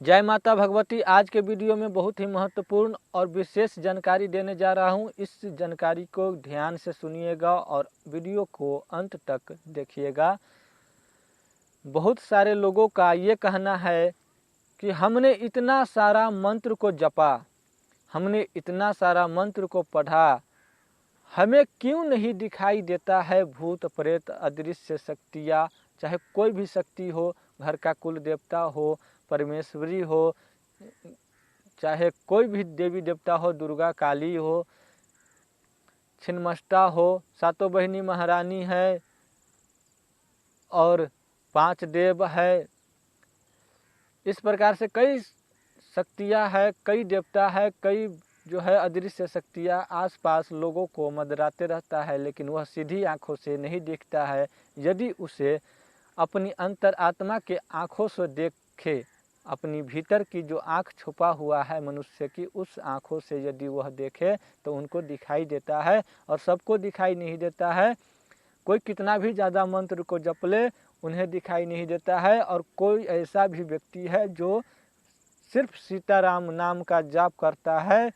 जय माता भगवती। आज के वीडियो में बहुत ही महत्वपूर्ण और विशेष जानकारी देने जा रहा हूं। इस जानकारी को ध्यान से सुनिएगा और वीडियो को अंत तक देखिएगा। बहुत सारे लोगों का ये कहना है कि हमने इतना सारा मंत्र को जपा, हमने इतना सारा मंत्र को पढ़ा, हमें क्यों नहीं दिखाई देता है भूत प्रेत अदृश्य शक्तियाँ, चाहे कोई भी शक्ति हो, घर का कुल देवता हो, परमेश्वरी हो, चाहे कोई भी देवी देवता हो, दुर्गा काली हो, छिन्नमस्ता हो, सातों बहिनी महारानी है और 5 देव है। इस प्रकार से कई शक्तियाँ है, कई देवता है, कई जो है अदृश्य शक्तियाँ आसपास लोगों को मदराते रहता है, लेकिन वह सीधी आंखों से नहीं दिखता है। यदि उसे अपनी अंतर आत्मा के आँखों से देखे, अपनी भीतर की जो आँख छुपा हुआ है मनुष्य की, उस आँखों से यदि वह देखे तो उनको दिखाई देता है और सबको दिखाई नहीं देता है। कोई कितना भी ज़्यादा मंत्र को जप ले, उन्हें दिखाई नहीं देता है। और कोई ऐसा भी व्यक्ति है जो सिर्फ सीताराम नाम का जाप करता है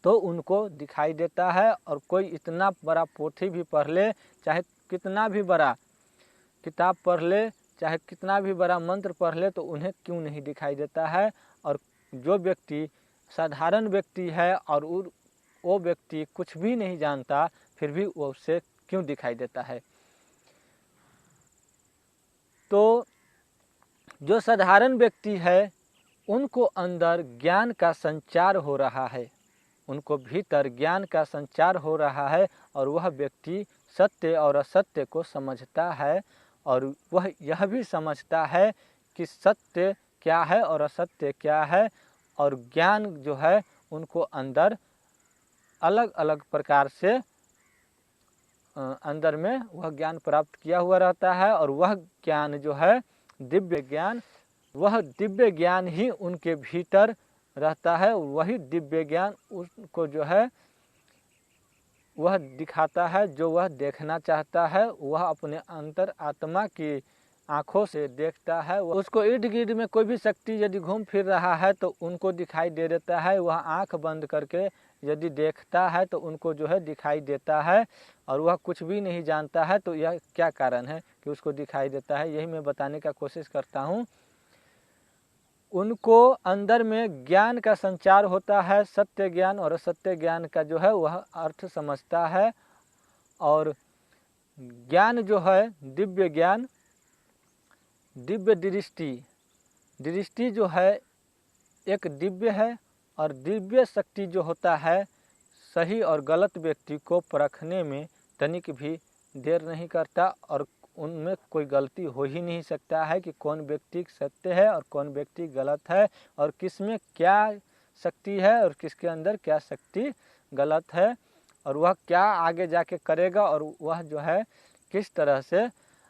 तो उनको दिखाई देता है। और कोई इतना बड़ा पोथी भी पढ़ ले, चाहे कितना भी बड़ा किताब पढ़ ले, चाहे कितना भी बड़ा मंत्र पढ़ ले, तो उन्हें क्यों नहीं दिखाई देता है। और जो व्यक्ति साधारण व्यक्ति है और वो व्यक्ति कुछ भी नहीं जानता, फिर भी वो उसे क्यों दिखाई देता है। तो जो साधारण व्यक्ति है उनको अंदर ज्ञान का संचार हो रहा है, उनको भीतर ज्ञान का संचार हो रहा है और वह व्यक्ति सत्य और असत्य को समझता है। और वह यह भी समझता है कि सत्य क्या है और असत्य क्या है। और ज्ञान जो है उनको अंदर अलग अलग प्रकार से अंदर में वह ज्ञान प्राप्त किया हुआ रहता है। और वह ज्ञान जो है दिव्य ज्ञान, वह दिव्य ज्ञान ही उनके भीतर रहता है। वही दिव्य ज्ञान उसको जो है वह दिखाता है जो वह देखना चाहता है। वह अपने अंतर आत्मा की आँखों से देखता है। उसको इर्द गिर्द में कोई भी शक्ति यदि घूम फिर रहा है तो उनको दिखाई दे देता है। वह आँख बंद करके यदि देखता है तो उनको जो है दिखाई देता है। और वह कुछ भी नहीं जानता है। तो यह क्या कारण है कि उसको दिखाई देता है, यही मैं बताने का कोशिश करता हूँ। उनको अंदर में ज्ञान का संचार होता है, सत्य ज्ञान और असत्य ज्ञान का जो है वह अर्थ समझता है। और ज्ञान जो है दिव्य ज्ञान, दिव्य दृष्टि जो है एक दिव्य है। और दिव्य शक्ति जो होता है सही और गलत व्यक्ति को परखने में तनिक भी देर नहीं करता। और उनमें कोई गलती हो ही नहीं सकता है कि कौन व्यक्ति सत्य है और कौन व्यक्ति गलत है, और किस में क्या शक्ति है और किसके अंदर क्या शक्ति गलत है, और वह क्या आगे जाके करेगा, और वह जो है किस तरह से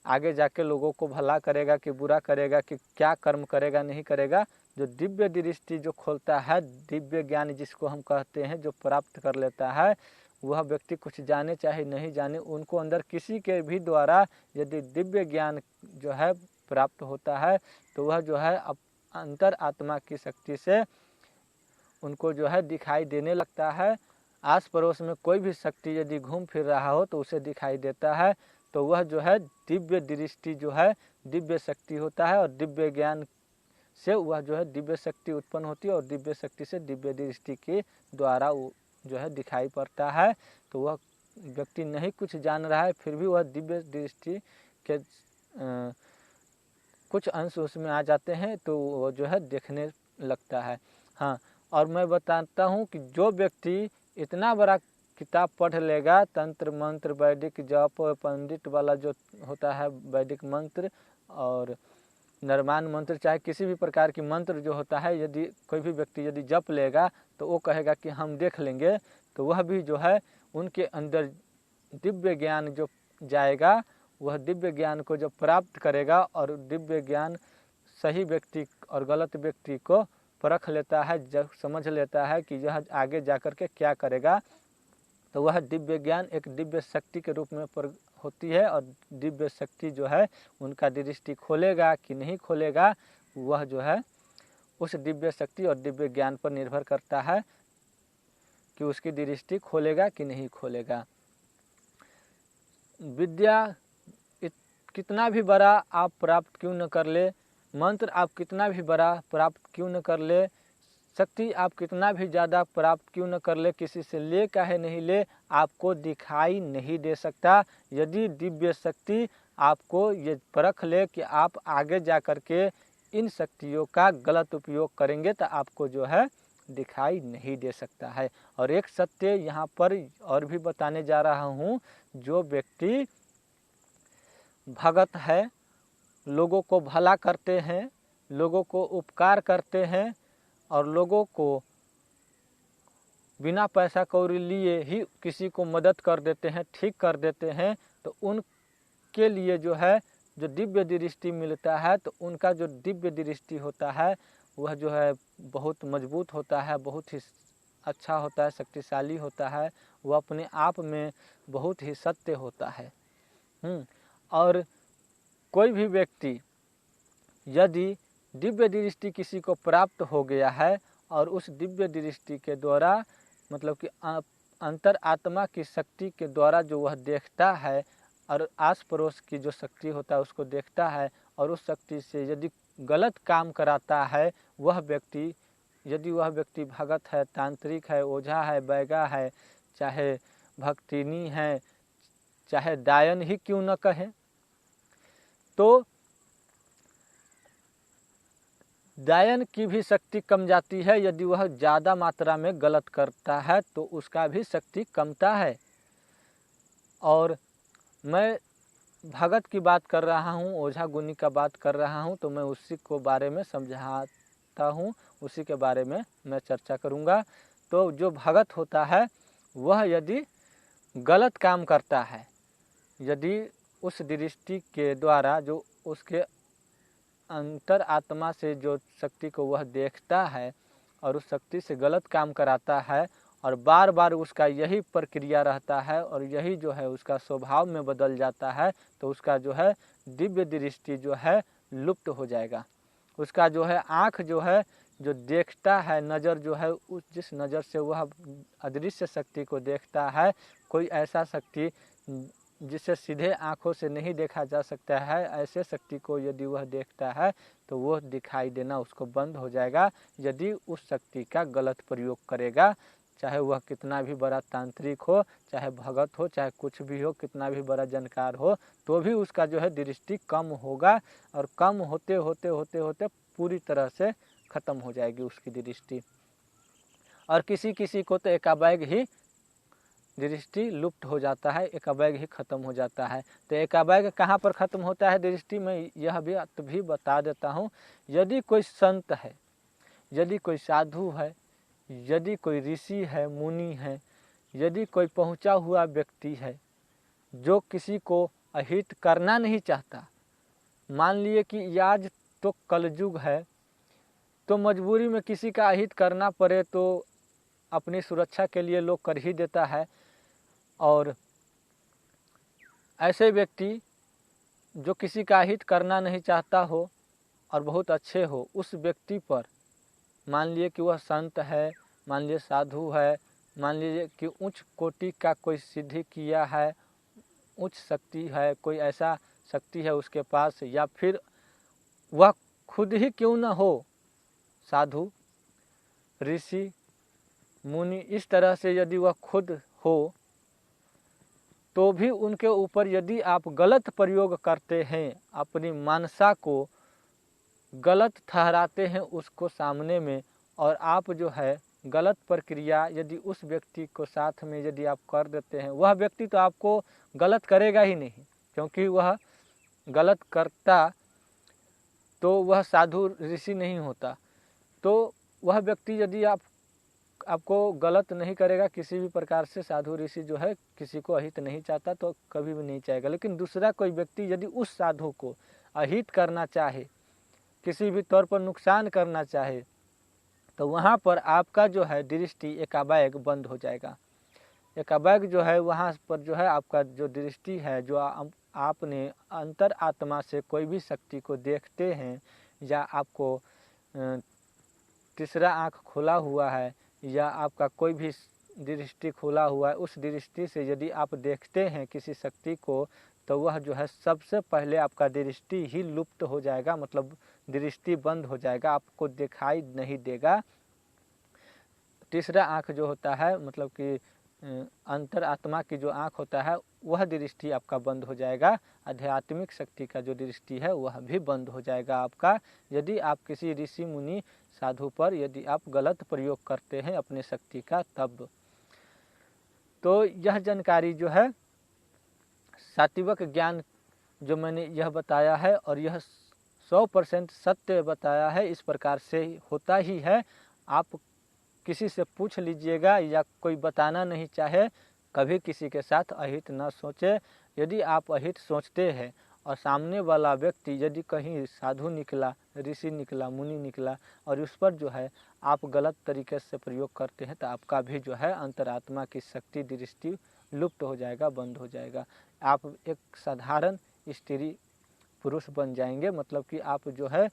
आगे जाके लोगों को भला करेगा कि बुरा करेगा, कि क्या कर्म करेगा नहीं करेगा। जो दिव्य दृष्टि जो खोलता है, दिव्य ज्ञान जिसको हम कहते हैं, जो प्राप्त कर लेता है, वह व्यक्ति कुछ जाने चाहे नहीं जाने, उनको अंदर किसी के भी द्वारा यदि दिव्य ज्ञान जो है प्राप्त होता है तो वह जो है अंतर आत्मा की शक्ति से उनको जो है दिखाई देने लगता है। आस पड़ोस में कोई भी शक्ति यदि घूम फिर रहा हो तो उसे दिखाई देता है। तो वह जो है दिव्य दृष्टि जो है दिव्य शक्ति होता है। और दिव्य ज्ञान से वह जो है दिव्य शक्ति उत्पन्न होती है, और दिव्य शक्ति से दिव्य दृष्टि के द्वारा वो जो है दिखाई पड़ता है। तो वह व्यक्ति नहीं कुछ जान रहा है, फिर भी वह दिव्य दृष्टि के कुछ अंश उसमें आ जाते हैं तो वो जो है देखने लगता है। हाँ, और मैं बताता हूँ कि जो व्यक्ति इतना बड़ा किताब पढ़ लेगा, तंत्र मंत्र वैदिक जप पंडित वाला जो होता है वैदिक मंत्र और नरमान मंत्र, चाहे किसी भी प्रकार की मंत्र जो होता है, यदि कोई भी व्यक्ति यदि जप लेगा तो वो कहेगा कि हम देख लेंगे, तो वह भी जो है उनके अंदर दिव्य ज्ञान जो जाएगा, वह दिव्य ज्ञान को जब प्राप्त करेगा और दिव्य ज्ञान सही व्यक्ति और गलत व्यक्ति को परख लेता है, जब समझ लेता है कि यह आगे जाकर के क्या करेगा, तो वह दिव्य ज्ञान एक दिव्य शक्ति के रूप में होती है। और दिव्य शक्ति जो है उनका दृष्टि खोलेगा कि नहीं खोलेगा, वह जो है उस दिव्य शक्ति और दिव्य ज्ञान पर निर्भर करता है कि उसकी दृष्टि खोलेगा कि नहीं खोलेगा। विद्या कितना भी बड़ा आप प्राप्त क्यों न कर ले, मंत्र आप कितना भी बड़ा प्राप्त क्यों न कर ले, शक्ति आप कितना भी ज़्यादा प्राप्त क्यों न कर ले, किसी से ले काहे नहीं ले, आपको दिखाई नहीं दे सकता। यदि दिव्य शक्ति आपको ये परख ले कि आप आगे जा कर के इन शक्तियों का गलत उपयोग करेंगे तो आपको जो है दिखाई नहीं दे सकता है। और एक सत्य यहाँ पर और भी बताने जा रहा हूँ, जो व्यक्ति भगत है, लोगों को भला करते हैं, लोगों को उपकार करते हैं और लोगों को बिना पैसा कौड़ी लिए ही किसी को मदद कर देते हैं, ठीक कर देते हैं, तो उनके लिए जो है जो दिव्य दृष्टि मिलता है, तो उनका जो दिव्य दृष्टि होता है वह जो है बहुत मजबूत होता है, बहुत ही अच्छा होता है, शक्तिशाली होता है, वह अपने आप में बहुत ही सत्य होता है। और कोई भी व्यक्ति यदि दिव्य दृष्टि किसी को प्राप्त हो गया है और उस दिव्य दृष्टि के द्वारा मतलब कि अंतर आत्मा की शक्ति के द्वारा जो वह देखता है और आस पड़ोस की जो शक्ति होता है उसको देखता है और उस शक्ति से यदि गलत काम कराता है, वह व्यक्ति यदि वह व्यक्ति भगत है, तांत्रिक है, ओझा है, बैगा है, चाहे भक्तिनी है, चाहे दायन ही क्यों न कहें, तो दायन की भी शक्ति कम जाती है। यदि वह ज़्यादा मात्रा में गलत करता है तो उसका भी शक्ति कमता है। और मैं भगत की बात कर रहा हूँ, ओझा गुनी का बात कर रहा हूँ, तो मैं उसी को बारे में समझाता हूँ, उसी के बारे में मैं चर्चा करूँगा। तो जो भगत होता है वह यदि गलत काम करता है, यदि उस दृष्टि के द्वारा जो उसके अंतर आत्मा से जो शक्ति को वह देखता है और उस शक्ति से गलत काम कराता है और बार बार उसका यही प्रक्रिया रहता है और यही जो है उसका स्वभाव में बदल जाता है, तो उसका जो है दिव्य दृष्टि जो है लुप्त हो जाएगा। उसका जो है आँख जो है जो देखता है, नज़र जो है उस जिस नज़र से वह अदृश्य शक्ति को देखता है, कोई ऐसा शक्ति जिसे सीधे आँखों से नहीं देखा जा सकता है, ऐसे शक्ति को यदि वह देखता है तो वह दिखाई देना उसको बंद हो जाएगा। यदि उस शक्ति का गलत प्रयोग करेगा, चाहे वह कितना भी बड़ा तांत्रिक हो, चाहे भगत हो, चाहे कुछ भी हो, कितना भी बड़ा जानकार हो, तो भी उसका जो है दृष्टि कम होगा और कम होते होते होते होते पूरी तरह से ख़त्म हो जाएगी उसकी दृष्टि। और किसी किसी को तो एकाएक ही दृष्टि लुप्त हो जाता है, एकाएक ही ख़त्म हो जाता है। तो एकाएक कहाँ पर ख़त्म होता है दृष्टि, में यह भी बता देता हूँ। यदि कोई संत है, यदि कोई साधु है, यदि कोई ऋषि है, मुनि है, यदि कोई पहुँचा हुआ व्यक्ति है जो किसी को अहित करना नहीं चाहता, मान लिए कि आज तो कलयुग है, तो मजबूरी में किसी का अहित करना पड़े तो अपनी सुरक्षा के लिए लोग कर ही देता है। और ऐसे व्यक्ति जो किसी का हित करना नहीं चाहता हो और बहुत अच्छे हो, उस व्यक्ति पर मान लिए कि वह संत है, मान लीजिए साधु है, मान लीजिए कि उच्च कोटि का कोई सिद्धि किया है, उच्च शक्ति है, कोई ऐसा शक्ति है उसके पास, या फिर वह खुद ही क्यों न हो, साधु, ऋषि, मुनि, इस तरह से यदि वह खुद हो, तो भी उनके ऊपर यदि आप गलत प्रयोग करते हैं, अपनी मानसा को गलत ठहराते हैं उसको सामने में, और आप जो है गलत प्रक्रिया यदि उस व्यक्ति को साथ में यदि आप कर देते हैं, वह व्यक्ति तो आपको गलत करेगा ही नहीं, क्योंकि वह गलत करता तो वह साधु ऋषि नहीं होता। तो वह व्यक्ति यदि आपको गलत नहीं करेगा किसी भी प्रकार से, साधु ऋषि जो है किसी को अहित नहीं चाहता तो कभी भी नहीं चाहेगा। लेकिन दूसरा कोई व्यक्ति यदि उस साधु को अहित करना चाहे, किसी भी तौर पर नुकसान करना चाहे, तो वहाँ पर आपका जो है दृष्टि एकाएक बंद हो जाएगा। एकाएक जो है वहाँ पर जो है आपका जो दृष्टि है, जो आपने अंतर आत्मा से कोई भी शक्ति को देखते हैं या आपको तीसरा आँख खुला हुआ है या आपका कोई भी दृष्टि खुला हुआ है, उस दृष्टि से यदि आप देखते हैं किसी शक्ति को, तो वह जो है सबसे पहले आपका दृष्टि ही लुप्त हो जाएगा, मतलब दृष्टि बंद हो जाएगा, आपको दिखाई नहीं देगा। तीसरा आँख जो होता है, मतलब कि अंतर आत्मा की जो आँख होता है, वह दृष्टि आपका बंद हो जाएगा। आध्यात्मिक शक्ति का जो दृष्टि है वह भी बंद हो जाएगा आपका, यदि आप किसी ऋषि मुनि साधु पर यदि आप गलत प्रयोग करते हैं अपने शक्ति का तब। तो यह जानकारी जो है सात्विक ज्ञान जो मैंने यह बताया है, और यह 100% सत्य बताया है, इस प्रकार से होता ही है। आप किसी से पूछ लीजिएगा या कोई बताना नहीं चाहे, कभी किसी के साथ अहित न सोचे। यदि आप अहित सोचते हैं और सामने वाला व्यक्ति यदि कहीं साधु निकला, ऋषि निकला, मुनि निकला, और उस पर जो है आप गलत तरीके से प्रयोग करते हैं, तो आपका भी जो है अंतरात्मा की शक्ति दृष्टि लुप्त हो जाएगा, बंद हो जाएगा। आप एक साधारण स्त्री पुरुष बन जाएंगे, मतलब कि आप जो है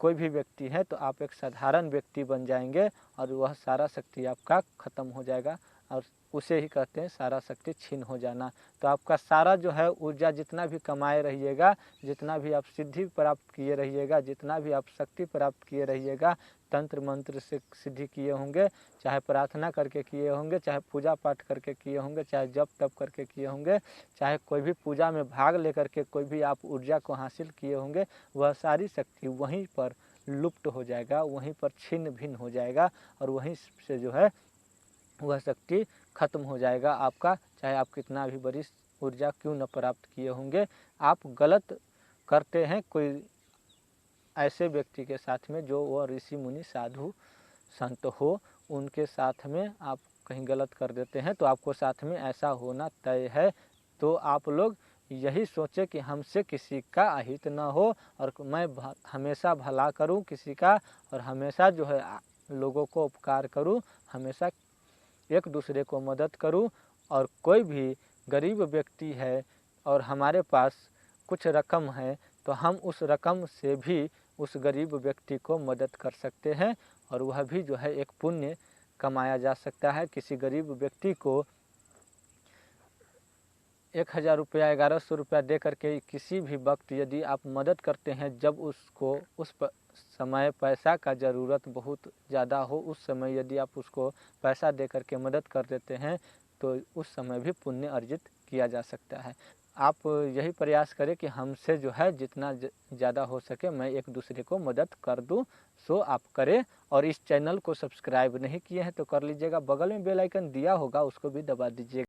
कोई भी व्यक्ति है तो आप एक साधारण व्यक्ति बन जाएंगे, और वह सारा शक्ति आपका खत्म हो जाएगा, और उसे ही कहते हैं सारा शक्ति छीन हो जाना। तो आपका सारा जो है ऊर्जा जितना भी कमाए रहिएगा, जितना भी आप सिद्धि प्राप्त किए रहिएगा, जितना भी आप शक्ति प्राप्त किए रहिएगा, तंत्र मंत्र से सिद्धि किए होंगे, चाहे प्रार्थना करके किए होंगे, चाहे पूजा पाठ करके किए होंगे, चाहे जप तप करके किए होंगे, चाहे कोई भी पूजा में भाग लेकर के कोई भी आप ऊर्जा को हासिल किए होंगे, वह सारी शक्ति वहीं पर लुप्त हो जाएगा, वहीं पर छिन्न भिन्न हो जाएगा, और वहीं से जो है वह शक्ति खत्म हो जाएगा आपका, चाहे आप कितना भी बड़ी ऊर्जा क्यों न प्राप्त किए होंगे। आप गलत करते हैं कोई ऐसे व्यक्ति के साथ में जो वह ऋषि मुनि साधु संत हो, उनके साथ में आप कहीं गलत कर देते हैं, तो आपको साथ में ऐसा होना तय है। तो आप लोग यही सोचे कि हमसे किसी का अहित न हो, और मैं हमेशा भला करूं किसी का, और हमेशा जो है लोगों को उपकार करूं, हमेशा एक दूसरे को मदद करूं। और कोई भी गरीब व्यक्ति है और हमारे पास कुछ रकम है, तो हम उस रकम से भी उस गरीब व्यक्ति को मदद कर सकते हैं, और वह भी जो है एक पुण्य कमाया जा सकता है। किसी गरीब व्यक्ति को 1000 रुपया, 1100 रुपया दे करके किसी भी वक्त यदि आप मदद करते हैं, जब उसको उस समय पैसा का ज़रूरत बहुत ज़्यादा हो, उस समय यदि आप उसको पैसा दे करके मदद कर देते हैं, तो उस समय भी पुण्य अर्जित किया जा सकता है। आप यही प्रयास करें कि हमसे जो है जितना ज़्यादा हो सके मैं एक दूसरे को मदद कर दूं, सो आप करें। और इस चैनल को सब्सक्राइब नहीं किए हैं तो कर लीजिएगा, बगल में बेल आइकन दिया होगा उसको भी दबा दीजिएगा।